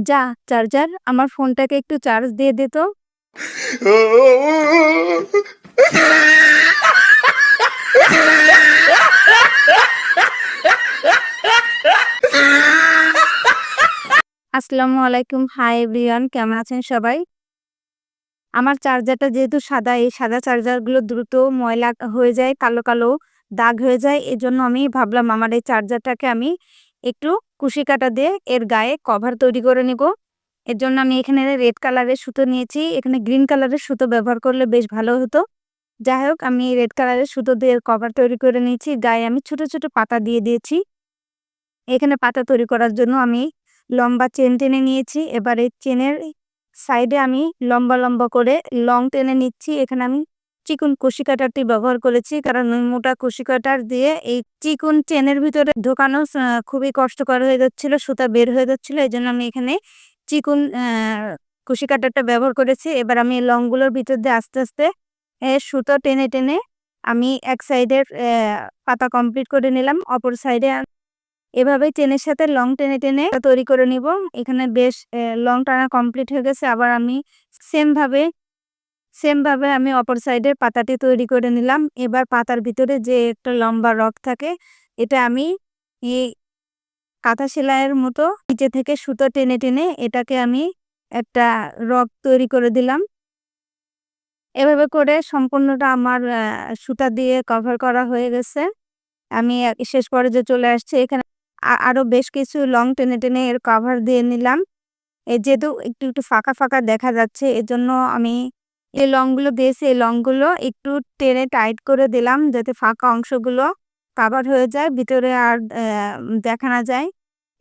যা চার্জার আমার ফোনটাকে একটু চার্জ দিয়ে দে তো। আসসালামু আলাইকুম। হাই এভরিওয়ান, কেমন আছেন সবাই? আমার চার্জারটা যেহেতু সাদা, এই সাদা চার্জারগুলো দ্রুত ময়লা হয়ে যায়, কালো, কালো দাগ হয়ে যায়। এজন্য আমি ভাবলাম আমার এই চার্জারটাকে আমি একটু কুশি কাঁটা দিয়ে এর গায়ে কভার তৈরি করে নিব। এর জন্য আমি এখানে রেড কালারের সুতো নিয়েছি। এখানে গ্রিন কালারের সুতো ব্যবহার করলে বেশ ভালো হতো। যাই হোক, আমি রেড কালারের সুতো দিয়ে কভার তৈরি করে নিয়েছি। গায়ে আমি ছোট, ছোট পাতা দিয়ে দিয়েছি। এখানে পাতা তৈরি করার জন্য আমি লম্বা চেন টেনে নিয়েছি। এবার এই চেনের সাইডে আমি লম্বা, লম্বা করে লং টেনে নিচ্ছি। এখানে আমি চিকন কুশি কাটারটি ব্যবহার করেছি। কারণ ওই মোটা কুশি কাটার দিয়ে এই চিকন চেনের ভিতরে ঢোকানো খুবই কষ্টকর হয়ে যাচ্ছিল, সুতা বের হয়ে যাচ্ছিল। এজন্য আমি এখানে চিকন কুশি কাটারটা ব্যবহার করেছি। এবার আমি লংগুলোর ভিতর দিয়ে আস্তে, আস্তে সুতো টেনে, টেনে আমি এক সাইডের পাতা কমপ্লিট করে নিলাম। অপর সাইডে এভাবে চেনের সাথে লং টেনে, টেনে তৈরি করে নিব। এখানে বেশ লং টানা কমপ্লিট হয়ে গেছে। আবার আমি সেম ভাবে আমি অপর সাইডের পাতাটি তৈরি করে নিলাম। এবার পাতার ভিতরে যে একটা লম্বা রগ থাকে, এটা আমি এই কাঁথা সেলাইয়ের মতো নিচে থেকে সুতো টেনে, টেনে এটাকে আমি একটা রগ তৈরি করে দিলাম। এভাবে করে সম্পূর্ণটা আমার সুতা দিয়ে কভার করা হয়ে গেছে। আমি শেষ পর্যায়ে চলে আসছি। এখানে আরো বেশ কিছু লং টেনে, টেনে এর কভার দিয়ে নিলাম। যেহেতু একটু, একটু ফাঁকা, ফাঁকা দেখা যাচ্ছে, এজন্য আমি এই লংগুলো দিয়েছি। এই লংগুলো একটু টেনে টাইট করে দিলাম যাতে ফাঁকা অংশগুলো কাভার হয়ে যায়, ভিতরে আর দেখা না যায়।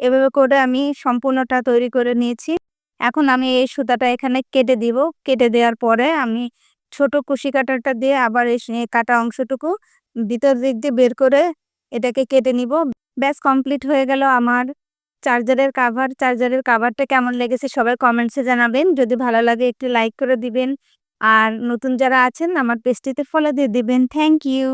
এভাবে করে আমি সম্পূর্ণটা তৈরি করে নিয়েছি। এখন আমি এই সুতাটা এখানে কেটে দিব। কেটে দেওয়ার পরে আমি ছোট কুশি কাঁটারটা দিয়ে আবার এই কাটা অংশটুকু ভিতর দিক দিয়ে বের করে এটাকে কেটে নিব। ব্যাস কমপ্লিট হয়ে গেল আমার চার্জারের কাভার। চার্জারের কাভারটা কেমন লেগেছে সবাই কমেন্টসে জানাবেন। যদি ভালো লাগে একটু লাইক করে দিবেন। আর নতুন যারা আছেন আমার পেজটিতে ফলো দিয়ে দিবেন। Thank you.